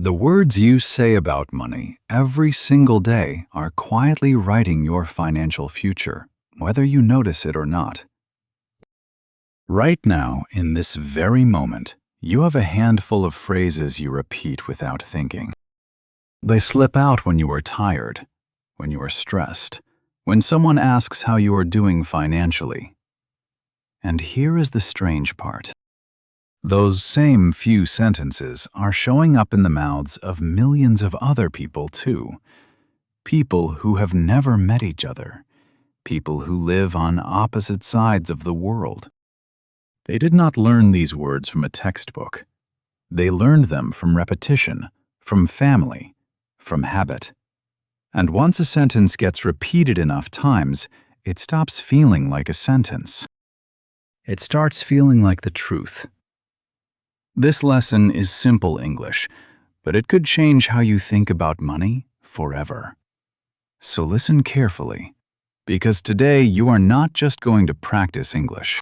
The words you say about money every single day are quietly writing your financial future, whether you notice it or not. Right now, in this very moment, you have a handful of phrases you repeat without thinking. They slip out when you are tired, when you are stressed, when someone asks how you are doing financially. And here is the strange part. Those same few sentences are showing up in the mouths of millions of other people too. People who have never met each other. People who live on opposite sides of the world. They did not learn these words from a textbook. They learned them from repetition, from family, from habit. And once a sentence gets repeated enough times, it stops feeling like a sentence. It starts feeling like the truth. This lesson is simple English, but it could change how you think about money forever. So listen carefully, because today you are not just going to practice English.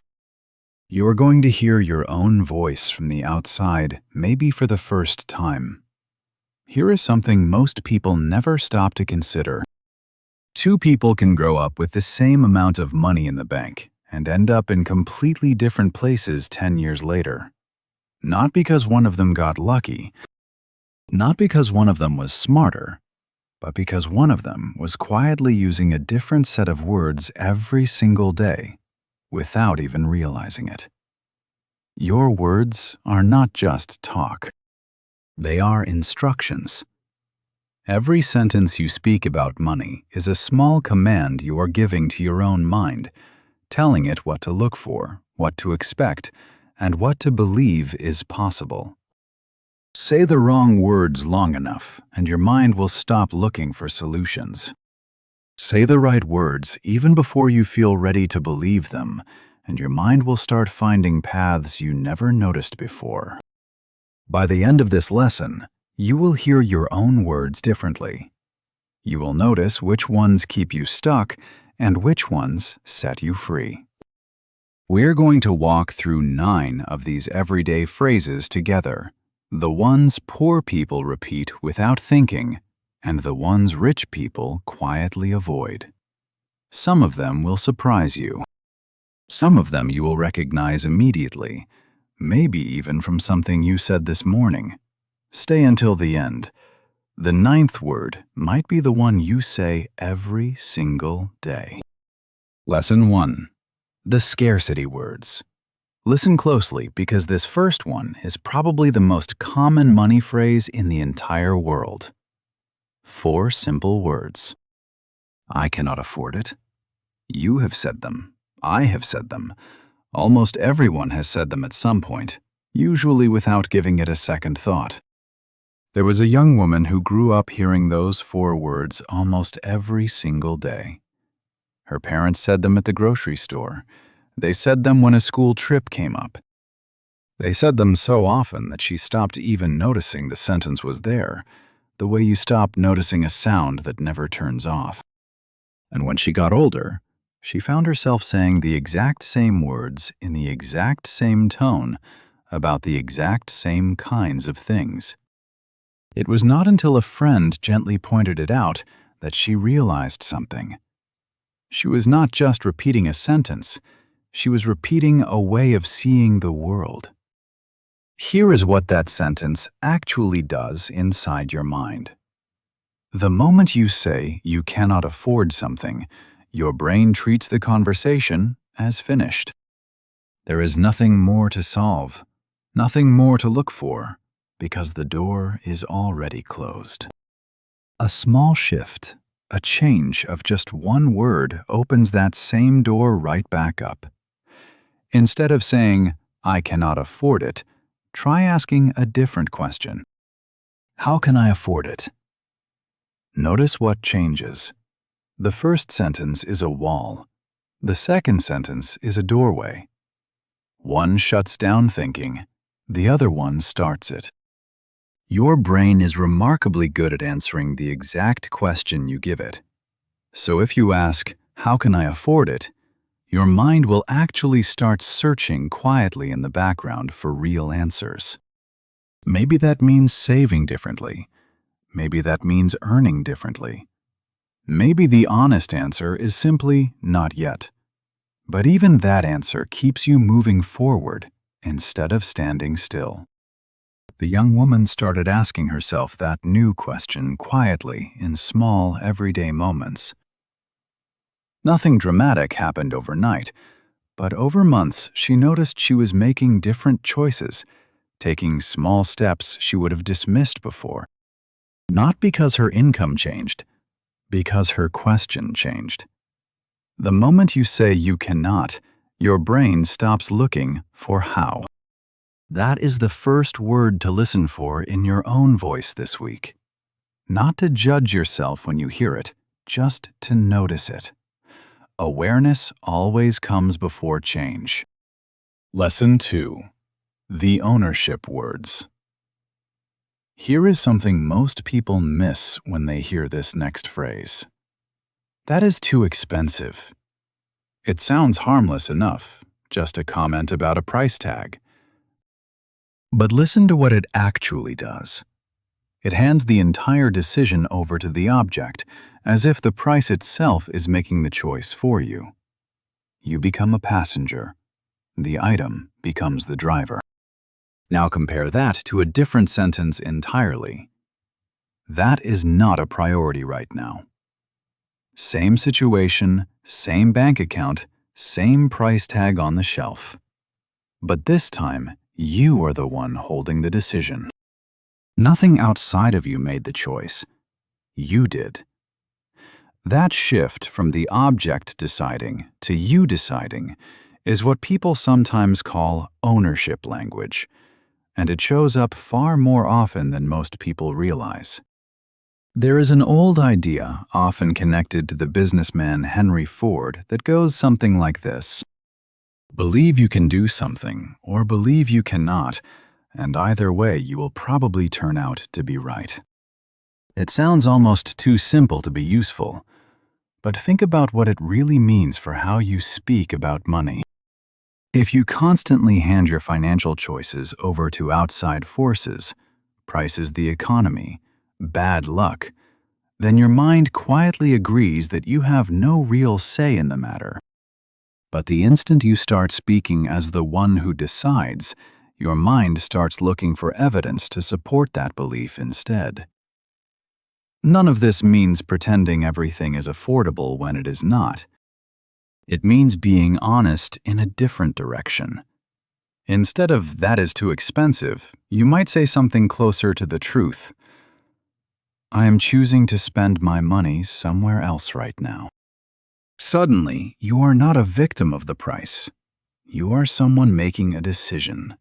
You are going to hear your own voice from the outside, maybe for the first time. Here is something most people never stop to consider. Two people can grow up with the same amount of money in the bank and end up in completely different places 10 years later. Not because one of them got lucky, not because one of them was smarter, but because one of them was quietly using a different set of words every single day, without even realizing it. Your words are not just talk. They are instructions. Every sentence you speak about money is a small command you are giving to your own mind, telling it what to look for, what to expect, and what to believe is possible. Say the wrong words long enough, and your mind will stop looking for solutions. Say the right words even before you feel ready to believe them, and your mind will start finding paths you never noticed before. By the end of this lesson, you will hear your own words differently. You will notice which ones keep you stuck and which ones set you free. We're going to walk through 9 of these everyday phrases together, the ones poor people repeat without thinking, and the ones rich people quietly avoid. Some of them will surprise you. Some of them you will recognize immediately, maybe even from something you said this morning. Stay until the end. The 9th word might be the one you say every single day. Lesson 1. The scarcity words. Listen closely because this first one is probably the most common money phrase in the entire world. 4 simple words. I cannot afford it. You have said them. I have said them. Almost everyone has said them at some point, usually without giving it a second thought. There was a young woman who grew up hearing those 4 words almost every single day. Her parents said them at the grocery store. They said them when a school trip came up. They said them so often that she stopped even noticing the sentence was there, the way you stop noticing a sound that never turns off. And when she got older, she found herself saying the exact same words in the exact same tone about the exact same kinds of things. It was not until a friend gently pointed it out that she realized something. She was not just repeating a sentence, she was repeating a way of seeing the world. Here is what that sentence actually does inside your mind. The moment you say you cannot afford something, your brain treats the conversation as finished. There is nothing more to solve, nothing more to look for, because the door is already closed. A small shift, a change of just one word opens that same door right back up. Instead of saying, I cannot afford it, try asking a different question. How can I afford it? Notice what changes. The first sentence is a wall. The second sentence is a doorway. One shuts down thinking, the other one starts it. Your brain is remarkably good at answering the exact question you give it. So if you ask, how can I afford it? Your mind will actually start searching quietly in the background for real answers. Maybe that means saving differently. Maybe that means earning differently. Maybe the honest answer is simply not yet. But even that answer keeps you moving forward instead of standing still. The young woman started asking herself that new question quietly in small, everyday moments. Nothing dramatic happened overnight, but over months she noticed she was making different choices, taking small steps she would have dismissed before. Not because her income changed, because her question changed. The moment you say you cannot, your brain stops looking for how. That is the first word to listen for in your own voice this week. Not to judge yourself when you hear it, just to notice it. Awareness always comes before change. Lesson 2. The ownership words. Here is something most people miss when they hear this next phrase. That is too expensive. It sounds harmless enough, just a comment about a price tag. But listen to what it actually does. It hands the entire decision over to the object, as if the price itself is making the choice for you. You become a passenger. The item becomes the driver. Now compare that to a different sentence entirely. That is not a priority right now. Same situation, same bank account, same price tag on the shelf. But this time, you are the one holding the decision. Nothing outside of you made the choice. You did. That shift from the object deciding to you deciding is what people sometimes call ownership language, and it shows up far more often than most people realize. There is an old idea, often connected to the businessman Henry Ford, that goes something like this. Believe you can do something, or believe you cannot, and either way you will probably turn out to be right. It sounds almost too simple to be useful, but think about what it really means for how you speak about money. If you constantly hand your financial choices over to outside forces, prices the economy, bad luck, then your mind quietly agrees that you have no real say in the matter. But the instant you start speaking as the one who decides, your mind starts looking for evidence to support that belief instead. None of this means pretending everything is affordable when it is not. It means being honest in a different direction. Instead of "that is too expensive," you might say something closer to the truth. I am choosing to spend my money somewhere else right now. Suddenly, you are not a victim of the price. You are someone making a decision.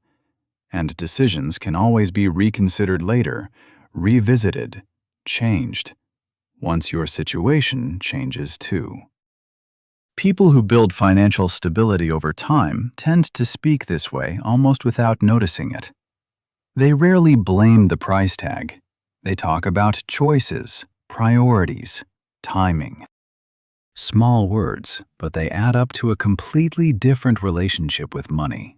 And decisions can always be reconsidered later, revisited, changed, once your situation changes too. People who build financial stability over time tend to speak this way almost without noticing it. They rarely blame the price tag. They talk about choices, priorities, timing. Small words, but they add up to a completely different relationship with money.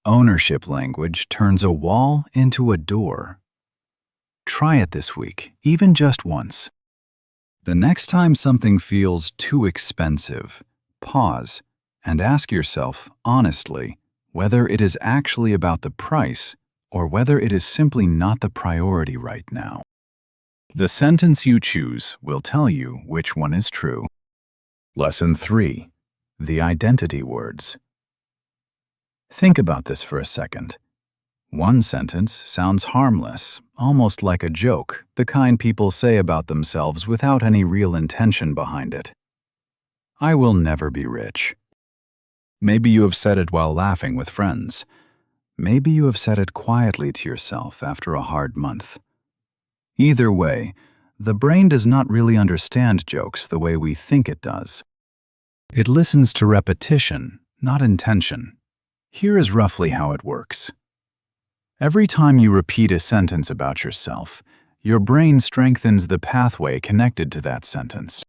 Ownership language turns a wall into a door. Try it this week, even just once. The next time something feels too expensive, pause and ask yourself honestly whether it is actually about the price or whether it is simply not the priority right now. The sentence you choose will tell you which one is true. Lesson 3. The identity words. Think about this for a second. One sentence sounds harmless, almost like a joke, the kind people say about themselves without any real intention behind it. I will never be rich. Maybe you have said it while laughing with friends. Maybe you have said it quietly to yourself after a hard month. Either way, the brain does not really understand jokes the way we think it does. It listens to repetition, not intention. Here is roughly how it works. Every time you repeat a sentence about yourself, your brain strengthens the pathway connected to that sentence.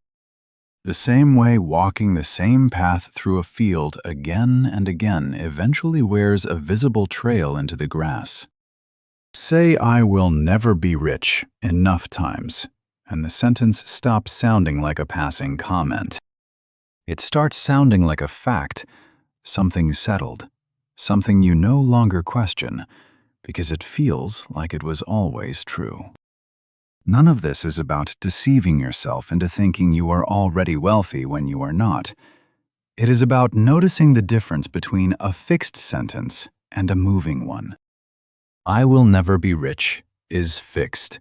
The same way walking the same path through a field again and again eventually wears a visible trail into the grass. Say "I will never be rich" enough times, and the sentence stops sounding like a passing comment. It starts sounding like a fact, something settled, something you no longer question, because it feels like it was always true. None of this is about deceiving yourself into thinking you are already wealthy when you are not. It is about noticing the difference between a fixed sentence and a moving one. "I will never be rich" is fixed.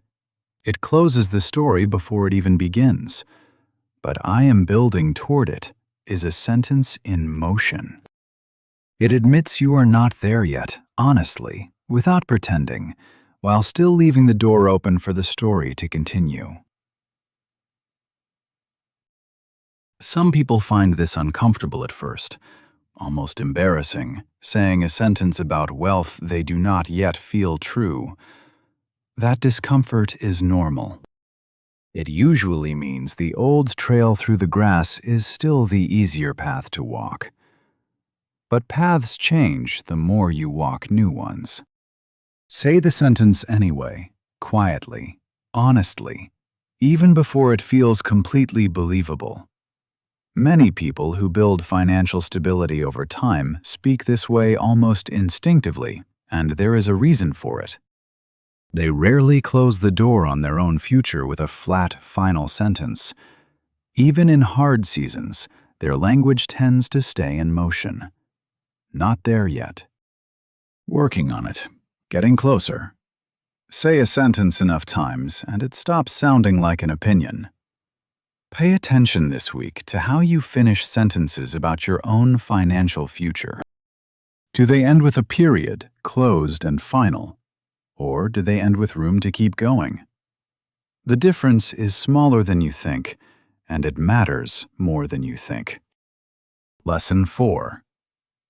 It closes the story before it even begins. But "I am building toward it" is a sentence in motion. It admits you are not there yet, honestly, without pretending, while still leaving the door open for the story to continue. Some people find this uncomfortable at first, almost embarrassing, saying a sentence about wealth they do not yet feel true. That discomfort is normal. It usually means the old trail through the grass is still the easier path to walk. But paths change the more you walk new ones. Say the sentence anyway, quietly, honestly, even before it feels completely believable. Many people who build financial stability over time speak this way almost instinctively, and there is a reason for it. They rarely close the door on their own future with a flat, final sentence. Even in hard seasons, their language tends to stay in motion. Not there yet. Working on it. Getting closer. Say a sentence enough times, and it stops sounding like an opinion. Pay attention this week to how you finish sentences about your own financial future. Do they end with a period, closed and final? Or do they end with room to keep going? The difference is smaller than you think, and it matters more than you think. Lesson 4.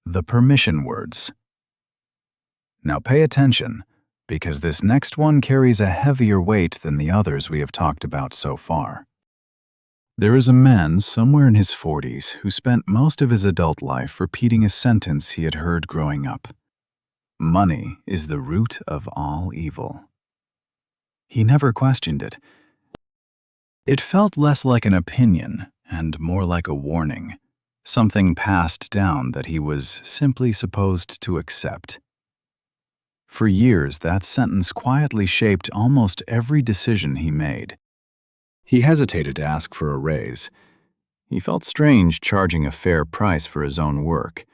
The permission words. Now pay attention, because this next one carries a heavier weight than the others we have talked about so far. There is a man somewhere in his 40s who spent most of his adult life repeating a sentence he had heard growing up. "Money is the root of all evil." He never questioned it. It felt less like an opinion and more like a warning, something passed down that he was simply supposed to accept. For years, that sentence quietly shaped almost every decision he made. He hesitated to ask for a raise. He felt strange charging a fair price for his own work.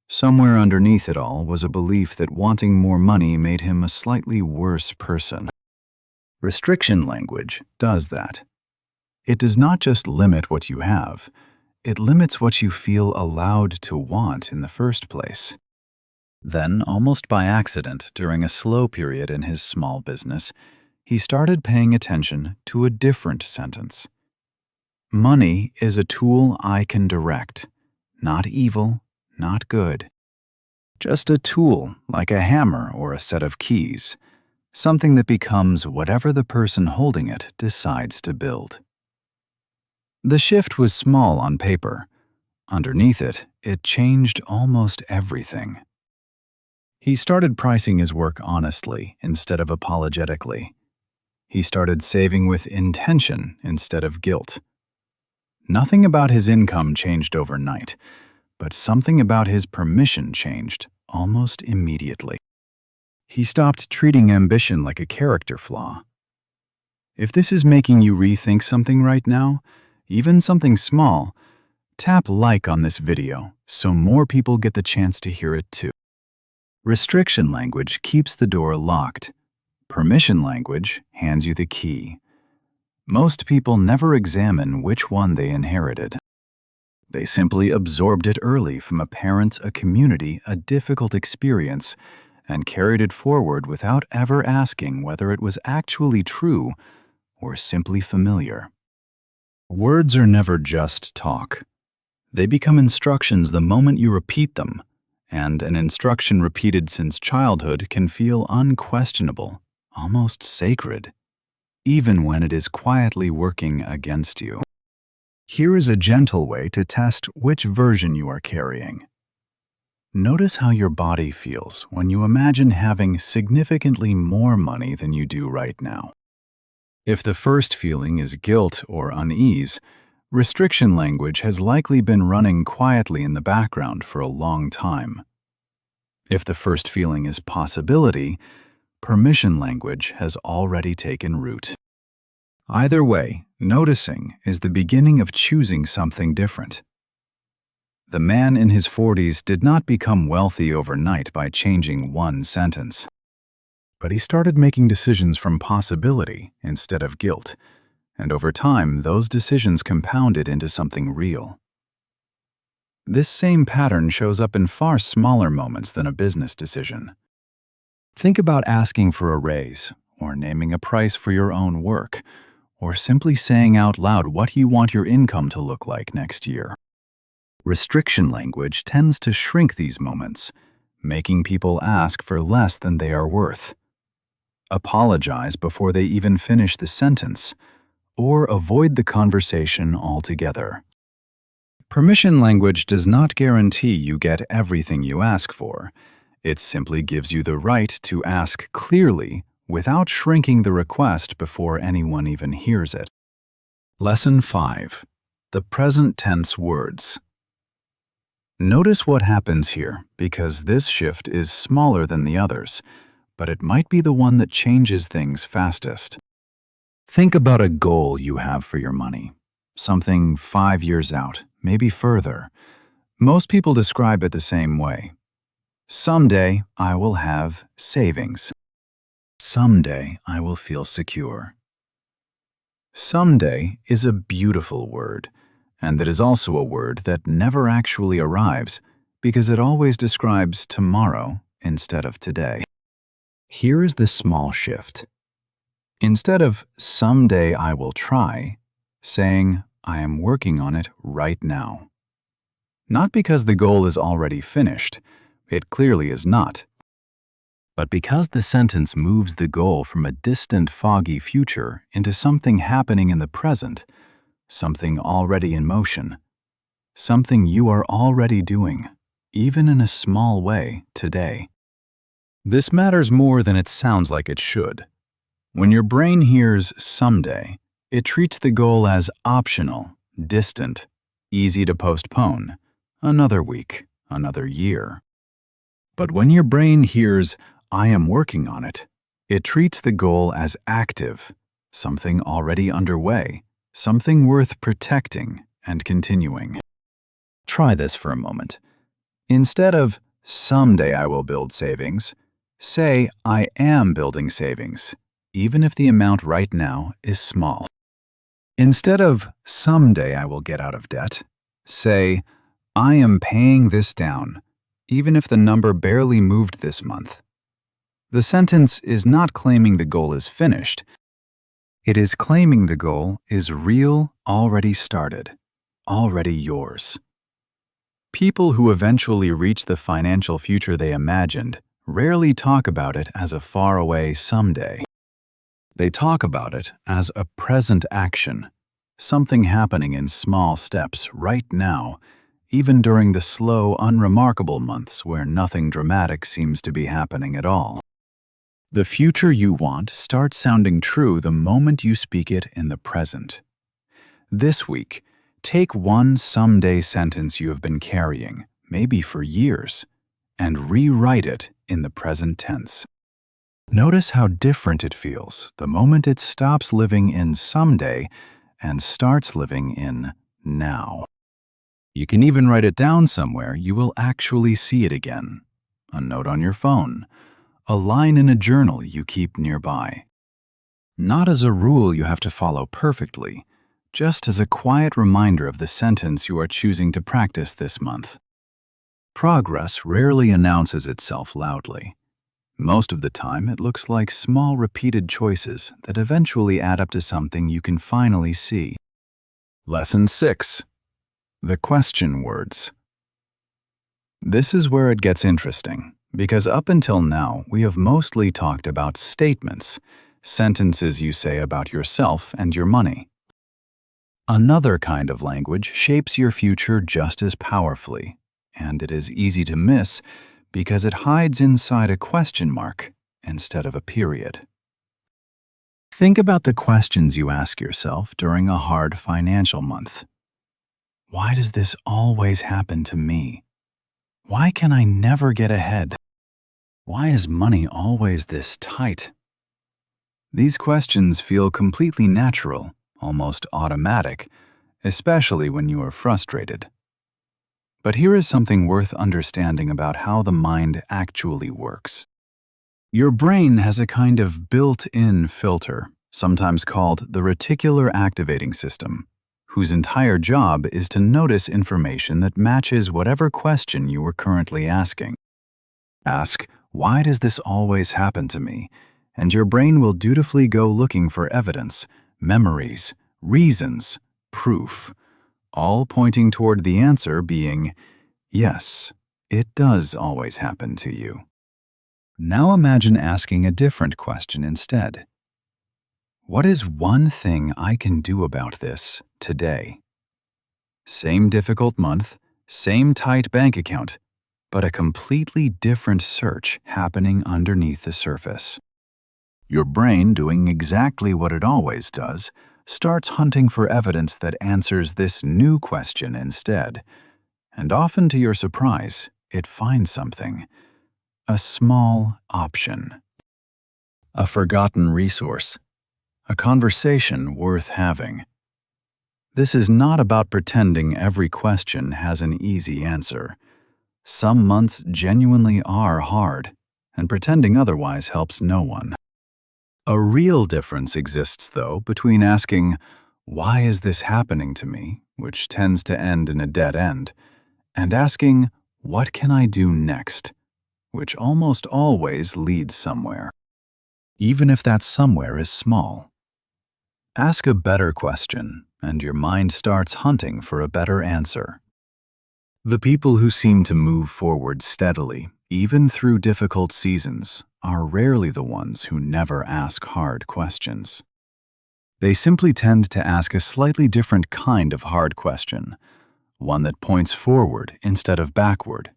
Somewhere underneath it all was a belief that wanting more money made him a slightly worse person. Restriction language does that. It does not just limit what you have, it limits what you feel allowed to want in the first place. Then, almost by accident, during a slow period in his small business, he started paying attention to a different sentence. "Money is a tool I can direct, not evil, not good. Just a tool, like a hammer or a set of keys, something that becomes whatever the person holding it decides to build." The shift was small on paper. Underneath it, it changed almost everything. He started pricing his work honestly instead of apologetically. He started saving with intention instead of guilt. Nothing about his income changed overnight, but something about his permission changed almost immediately. He stopped treating ambition like a character flaw. If this is making you rethink something right now, even something small, tap like on this video so more people get the chance to hear it too. Restriction language keeps the door locked. Permission language hands you the key. Most people never examine which one they inherited. They simply absorbed it early from a parent, a community, a difficult experience, and carried it forward without ever asking whether it was actually true or simply familiar. Words are never just talk. They become instructions the moment you repeat them, and an instruction repeated since childhood can feel unquestionable, almost sacred, even when it is quietly working against you. Here is a gentle way to test which version you are carrying. Notice how your body feels when you imagine having significantly more money than you do right now. If the first feeling is guilt or unease, restriction language has likely been running quietly in the background for a long time. If the first feeling is possibility, permission language has already taken root. Either way, noticing is the beginning of choosing something different. The man in his 40s did not become wealthy overnight by changing one sentence. But he started making decisions from possibility instead of guilt, and over time, those decisions compounded into something real. This same pattern shows up in far smaller moments than a business decision. Think about asking for a raise, or naming a price for your own work, or simply saying out loud what you want your income to look like next year. Restriction language tends to shrink these moments, making people ask for less than they are worth, apologize before they even finish the sentence, or avoid the conversation altogether. Permission language does not guarantee you get everything you ask for. It simply gives you the right to ask clearly without shrinking the request before anyone even hears it. Lesson 5. The present tense words. Notice what happens here, because this shift is smaller than the others, but it might be the one that changes things fastest. Think about a goal you have for your money, something 5 years out, maybe further. Most people describe it the same way. Someday I will have savings. Someday I will feel secure. Someday is a beautiful word, and that is also a word that never actually arrives because it always describes tomorrow instead of today. Here is the small shift. Instead of someday I will try, saying I am working on it right now. Not because the goal is already finished, it clearly is not, but because the sentence moves the goal from a distant, foggy future into something happening in the present, something already in motion, something you are already doing, even in a small way today. This matters more than it sounds like it should. When your brain hears someday, it treats the goal as optional, distant, easy to postpone, another week, another year. But when your brain hears I am working on it, it treats the goal as active, something already underway, something worth protecting and continuing. Try this for a moment. Instead of someday I will build savings, say I am building savings, even if the amount right now is small. Instead of someday I will get out of debt, say I am paying this down, even if the number barely moved this month. The sentence is not claiming the goal is finished. It is claiming the goal is real, already started, already yours. People who eventually reach the financial future they imagined rarely talk about it as a faraway someday. They talk about it as a present action, something happening in small steps right now, even during the slow, unremarkable months where nothing dramatic seems to be happening at all. The future you want starts sounding true the moment you speak it in the present. This week, take one someday sentence you have been carrying, maybe for years, and rewrite it in the present tense. Notice how different it feels the moment it stops living in someday and starts living in now. You can even write it down somewhere you will actually see it again. A note on your phone, a line in a journal you keep nearby. Not as a rule you have to follow perfectly, just as a quiet reminder of the sentence you are choosing to practice this month. Progress rarely announces itself loudly. Most of the time, it looks like small repeated choices that eventually add up to something you can finally see. Lesson 6. The question words. This is where it gets interesting, because up until now, we have mostly talked about statements, sentences you say about yourself and your money. Another kind of language shapes your future just as powerfully, and it is easy to miss because it hides inside a question mark instead of a period. Think about the questions you ask yourself during a hard financial month. Why does this always happen to me? Why can I never get ahead? Why is money always this tight? These questions feel completely natural, almost automatic, especially when you are frustrated. But here is something worth understanding about how the mind actually works. Your brain has a kind of built-in filter, sometimes called the reticular activating system, whose entire job is to notice information that matches whatever question you are currently asking. Ask, "Why does this always happen to me?" and your brain will dutifully go looking for evidence, memories, reasons, proof, all pointing toward the answer being, yes, it does always happen to you. Now imagine asking a different question instead. What is one thing I can do about this today? Same difficult month, same tight bank account, but a completely different search happening underneath the surface. Your brain, doing exactly what it always does, starts hunting for evidence that answers this new question instead. And often to your surprise, it finds something. A small option. A forgotten resource. A conversation worth having. This is not about pretending every question has an easy answer. Some months genuinely are hard, and pretending otherwise helps no one. A real difference exists, though, between asking, "Why is this happening to me?" which tends to end in a dead end, and asking, "What can I do next?" which almost always leads somewhere, even if that somewhere is small. Ask a better question, and your mind starts hunting for a better answer. The people who seem to move forward steadily, even through difficult seasons, are rarely the ones who never ask hard questions. They simply tend to ask a slightly different kind of hard question, one that points forward instead of backward,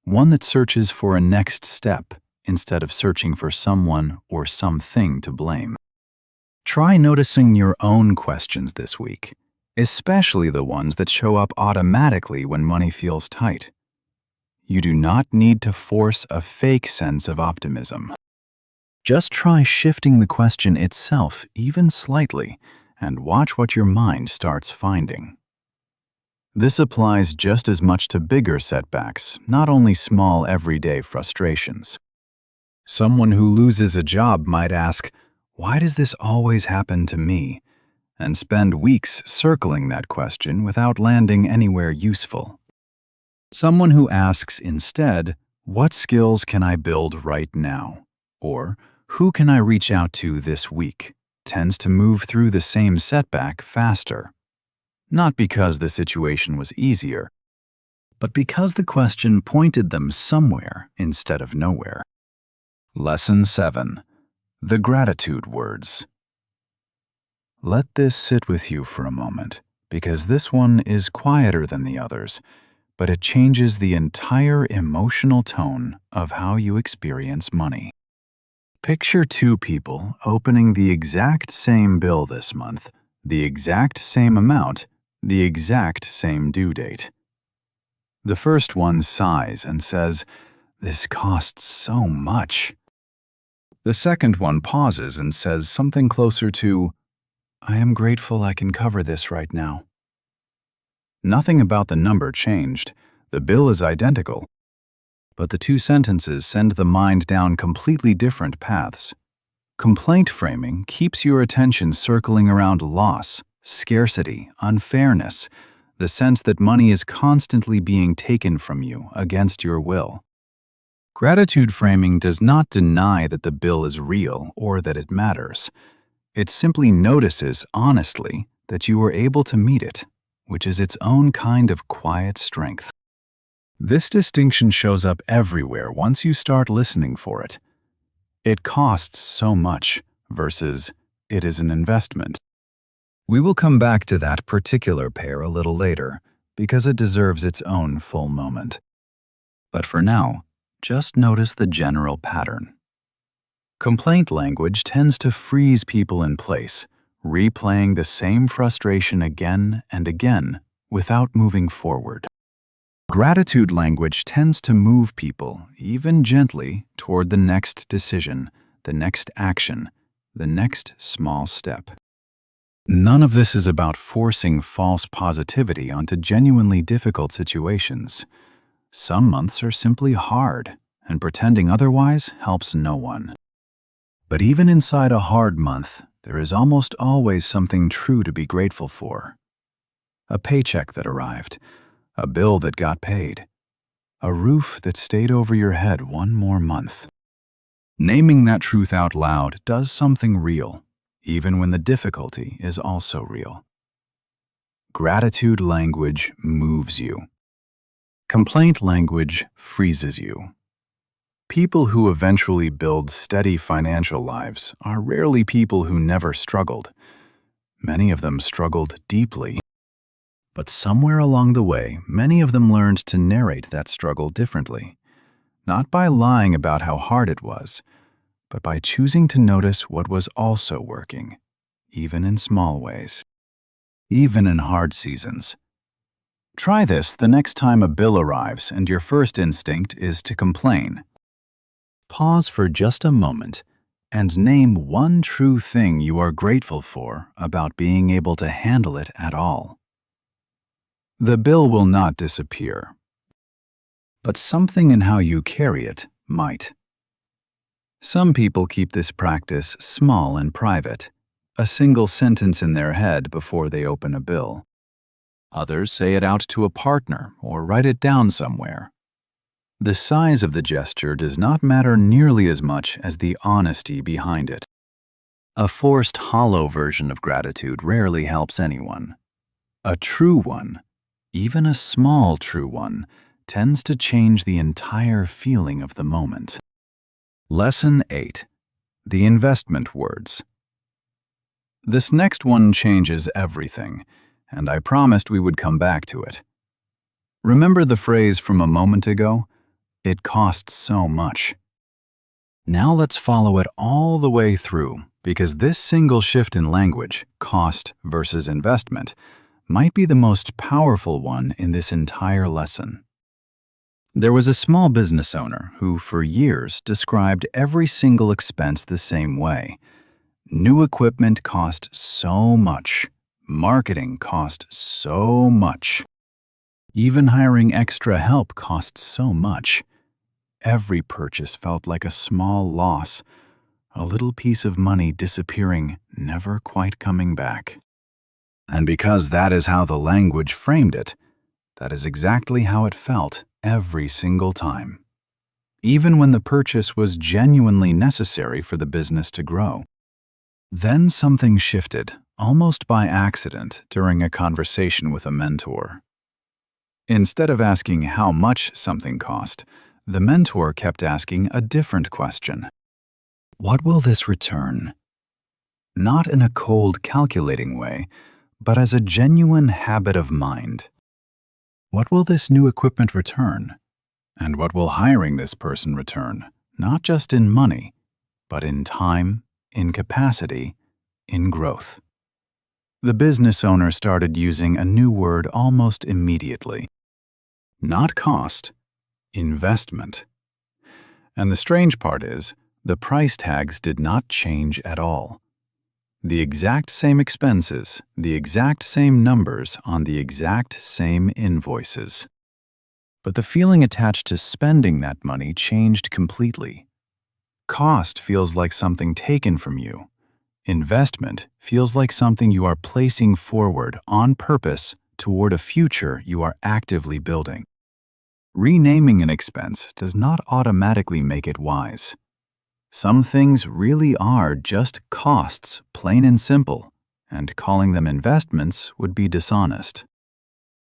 one that searches for a next step instead of searching for someone or something to blame. Try noticing your own questions this week, especially the ones that show up automatically when money feels tight. You do not need to force a fake sense of optimism. Just try shifting the question itself even slightly and watch what your mind starts finding. This applies just as much to bigger setbacks, not only small everyday frustrations. Someone who loses a job might ask, "Why does this always happen to me?" and spend weeks circling that question without landing anywhere useful. Someone who asks instead, "What skills can I build right now?" or "Who can I reach out to this week?" tends to move through the same setback faster. Not because the situation was easier, but because the question pointed them somewhere instead of nowhere. Lesson 7. The Gratitude Words. Let this sit with you for a moment, because this one is quieter than the others, but it changes the entire emotional tone of how you experience money. Picture two people opening the exact same bill this month, the exact same amount, the exact same due date. The first one sighs and says, "This costs so much." The second one pauses and says something closer to, "I am grateful I can cover this right now." Nothing about the number changed. The bill is identical. But the two sentences send the mind down completely different paths. Complaint framing keeps your attention circling around loss, scarcity, unfairness, the sense that money is constantly being taken from you against your will. Gratitude framing does not deny that the bill is real or that it matters. It simply notices honestly that you were able to meet it, which is its own kind of quiet strength. This distinction shows up everywhere once you start listening for it. It costs so much versus it is an investment. We will come back to that particular pair a little later because it deserves its own full moment. But for now, just notice the general pattern. Complaint language tends to freeze people in place, replaying the same frustration again and again without moving forward. Gratitude language tends to move people, even gently, toward the next decision, the next action, the next small step. None of this is about forcing false positivity onto genuinely difficult situations. Some months are simply hard, and pretending otherwise helps no one. But even inside a hard month, there is almost always something true to be grateful for. A paycheck that arrived, a bill that got paid, a roof that stayed over your head one more month. Naming that truth out loud does something real, even when the difficulty is also real. Gratitude language moves you. Complaint language freezes you. People who eventually build steady financial lives are rarely people who never struggled. Many of them struggled deeply. But somewhere along the way, many of them learned to narrate that struggle differently. Not by lying about how hard it was, but by choosing to notice what was also working, even in small ways, even in hard seasons. Try this the next time a bill arrives and your first instinct is to complain. Pause for just a moment and name one true thing you are grateful for about being able to handle it at all. The bill will not disappear, but something in how you carry it might. Some people keep this practice small and private, a single sentence in their head before they open a bill. Others say it out to a partner or write it down somewhere. The size of the gesture does not matter nearly as much as the honesty behind it. A forced, hollow version of gratitude rarely helps anyone. A true one, even a small true one, tends to change the entire feeling of the moment. Lesson 8. The investment words. This next one changes everything, and I promised we would come back to it. Remember the phrase from a moment ago? It costs so much. Now let's follow it all the way through, because this single shift in language, cost versus investment, might be the most powerful one in this entire lesson. There was a small business owner who, for years, described every single expense the same way. New equipment cost so much. Marketing cost so much. Even hiring extra help cost so much. Every purchase felt like a small loss, a little piece of money disappearing, never quite coming back. And because that is how the language framed it, that is exactly how it felt every single time. Even when the purchase was genuinely necessary for the business to grow. Then something shifted, almost by accident, during a conversation with a mentor. Instead of asking how much something cost, the mentor kept asking a different question. What will this return? Not in a cold, calculating way, but as a genuine habit of mind. What will this new equipment return? And what will hiring this person return, not just in money, but in time, in capacity, in growth? The business owner started using a new word almost immediately. Not cost, investment. And the strange part is, the price tags did not change at all. The exact same expenses, the exact same numbers on the exact same invoices. But the feeling attached to spending that money changed completely. Cost feels like something taken from you. Investment feels like something you are placing forward on purpose toward a future you are actively building. Renaming an expense does not automatically make it wise. Some things really are just costs, plain and simple, and calling them investments would be dishonest.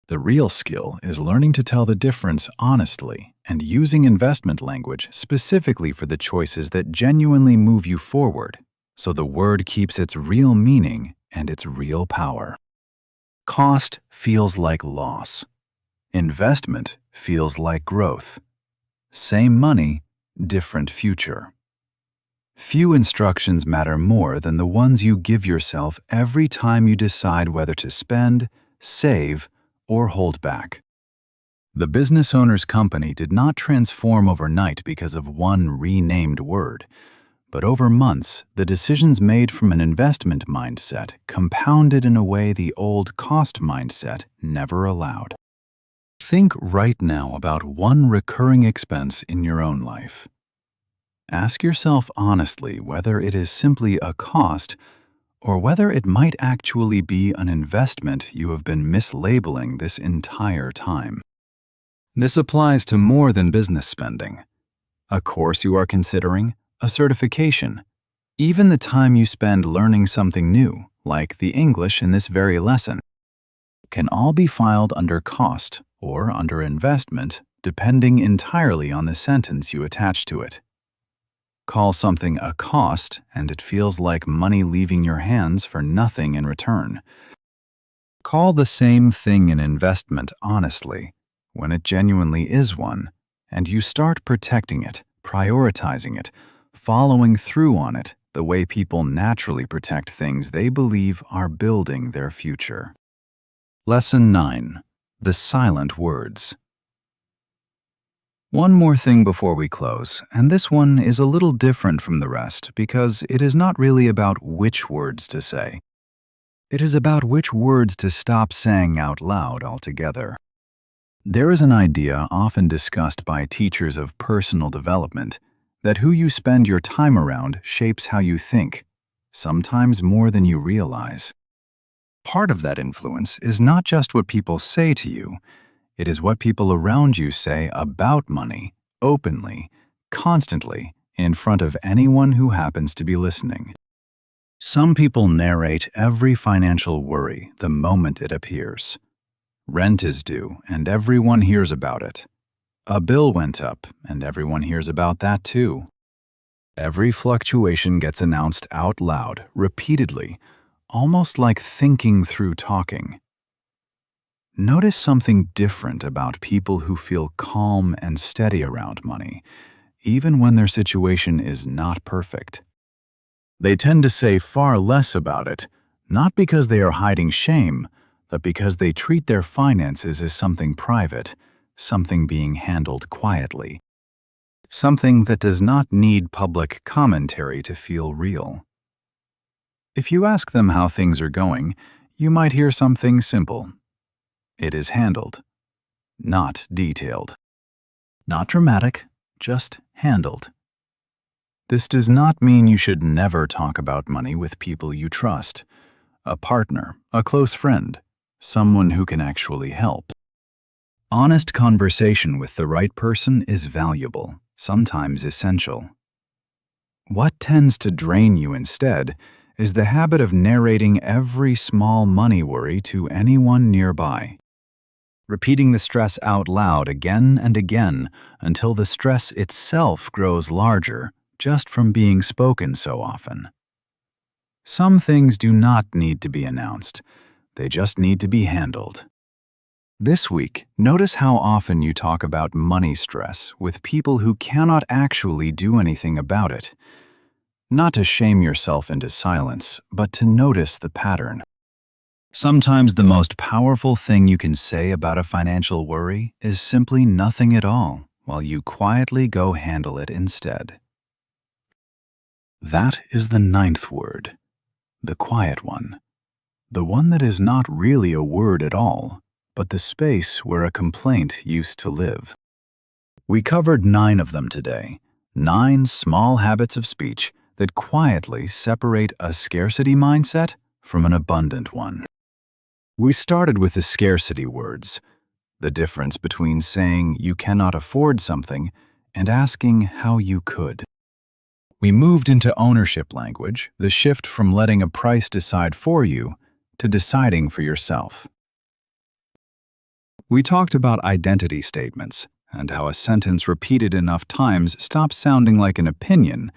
The real skill is learning to tell the difference honestly and using investment language specifically for the choices that genuinely move you forward, so the word keeps its real meaning and its real power. Cost feels like loss. Investment feels like growth. Same money, different future. Few instructions matter more than the ones you give yourself every time you decide whether to spend, save, or hold back. The business owner's company did not transform overnight because of one renamed word, but over months, the decisions made from an investment mindset compounded in a way the old cost mindset never allowed. Think right now about one recurring expense in your own life. Ask yourself honestly whether it is simply a cost or whether it might actually be an investment you have been mislabeling this entire time. This applies to more than business spending. A course you are considering, a certification, even the time you spend learning something new, like the English in this very lesson, can all be filed under cost or under investment, depending entirely on the sentence you attach to it. Call something a cost, and it feels like money leaving your hands for nothing in return. Call the same thing an investment honestly, when it genuinely is one, and you start protecting it, prioritizing it, following through on it the way people naturally protect things they believe are building their future. Lesson 9. The silent words. One more thing before we close, and this one is a little different from the rest because it is not really about which words to say. It is about which words to stop saying out loud altogether. There is an idea often discussed by teachers of personal development that who you spend your time around shapes how you think, sometimes more than you realize. Part of that influence is not just what people say to you, it is what people around you say about money, openly, constantly, in front of anyone who happens to be listening. Some people narrate every financial worry the moment it appears. Rent is due, and everyone hears about it. A bill went up, and everyone hears about that too. Every fluctuation gets announced out loud, repeatedly, almost like thinking through talking. Notice something different about people who feel calm and steady around money, even when their situation is not perfect. They tend to say far less about it, not because they are hiding shame, but because they treat their finances as something private, something being handled quietly, something that does not need public commentary to feel real. If you ask them how things are going, you might hear something simple. It is handled, not detailed. Not dramatic, just handled. This does not mean you should never talk about money with people you trust, a partner, a close friend, someone who can actually help. Honest conversation with the right person is valuable, sometimes essential. What tends to drain you instead is the habit of narrating every small money worry to anyone nearby. Repeating the stress out loud again and again until the stress itself grows larger just from being spoken so often. Some things do not need to be announced, they just need to be handled. This week, notice how often you talk about money stress with people who cannot actually do anything about it. Not to shame yourself into silence, but to notice the pattern. Sometimes the most powerful thing you can say about a financial worry is simply nothing at all, while you quietly go handle it instead. That is the 9th word, the quiet one. The one that is not really a word at all, but the space where a complaint used to live. We covered 9 of them today, 9 small habits of speech that quietly separate a scarcity mindset from an abundant one. We started with the scarcity words, the difference between saying you cannot afford something and asking how you could. We moved into ownership language, the shift from letting a price decide for you to deciding for yourself. We talked about identity statements and how a sentence repeated enough times stops sounding like an opinion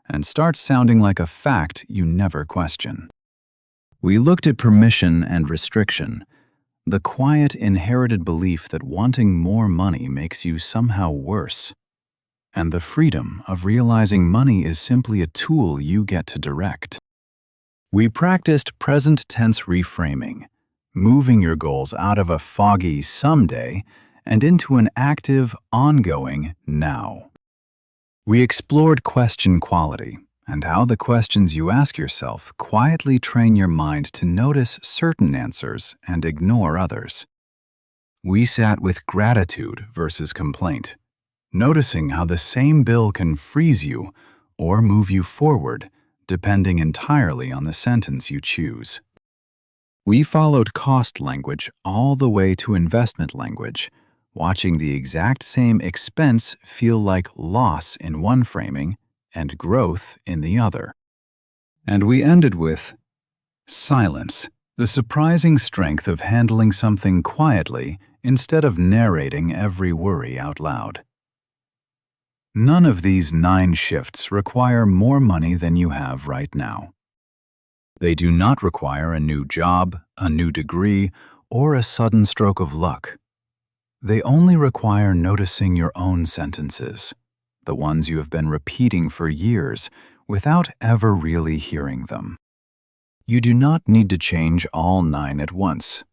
and starts sounding like a fact you never question. We looked at permission and restriction, the quiet inherited belief that wanting more money makes you somehow worse. and the freedom of realizing money is simply a tool you get to direct. We practiced present tense reframing, moving your goals out of a foggy someday and into an active, ongoing now. We explored question quality and how the questions you ask yourself quietly train your mind to notice certain answers and ignore others. We sat with gratitude versus complaint, noticing how the same bill can freeze you or move you forward, depending entirely on the sentence you choose. We followed cost language all the way to investment language, watching the exact same expense feel like loss in one framing and growth in the other. And we ended with silence, the surprising strength of handling something quietly instead of narrating every worry out loud. None of these 9 shifts require more money than you have right now. They do not require a new job, a new degree, or a sudden stroke of luck. They only require noticing your own sentences, the ones you have been repeating for years without ever really hearing them. You do not need to change all 9 at once.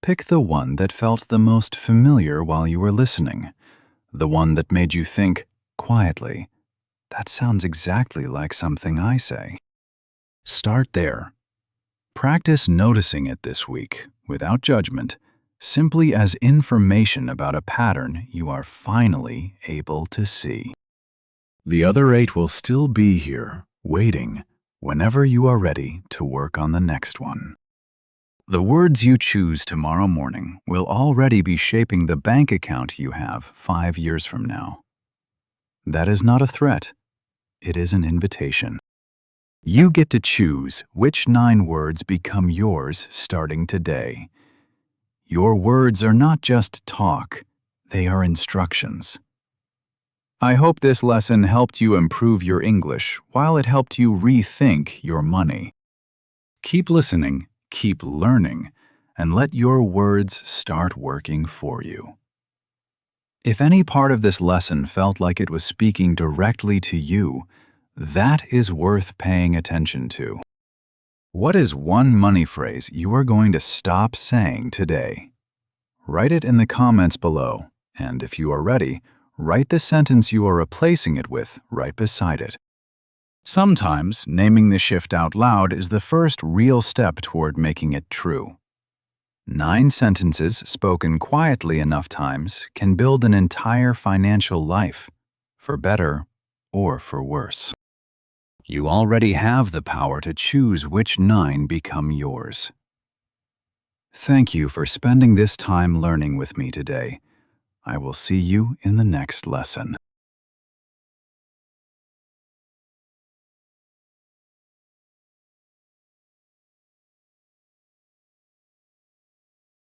Pick the one that felt the most familiar while you were listening, the one that made you think, quietly, "That sounds exactly like something I say." Start there. Practice noticing it this week, without judgment, simply as information about a pattern you are finally able to see. The other 8 will still be here, waiting, whenever you are ready to work on the next one. The words you choose tomorrow morning will already be shaping the bank account you have 5 years from now. That is not a threat. It is an invitation. You get to choose which 9 words become yours starting today. Your words are not just talk, they are instructions. I hope this lesson helped you improve your English while it helped you rethink your money. Keep listening, keep learning, and let your words start working for you. If any part of this lesson felt like it was speaking directly to you, that is worth paying attention to. What is one money phrase you are going to stop saying today? Write it in the comments below, and if you are ready, write the sentence you are replacing it with right beside it. Sometimes, naming the shift out loud is the first real step toward making it true. 9 sentences spoken quietly enough times can build an entire financial life, for better or for worse. You already have the power to choose which 9 become yours. Thank you for spending this time learning with me today. I will see you in the next lesson.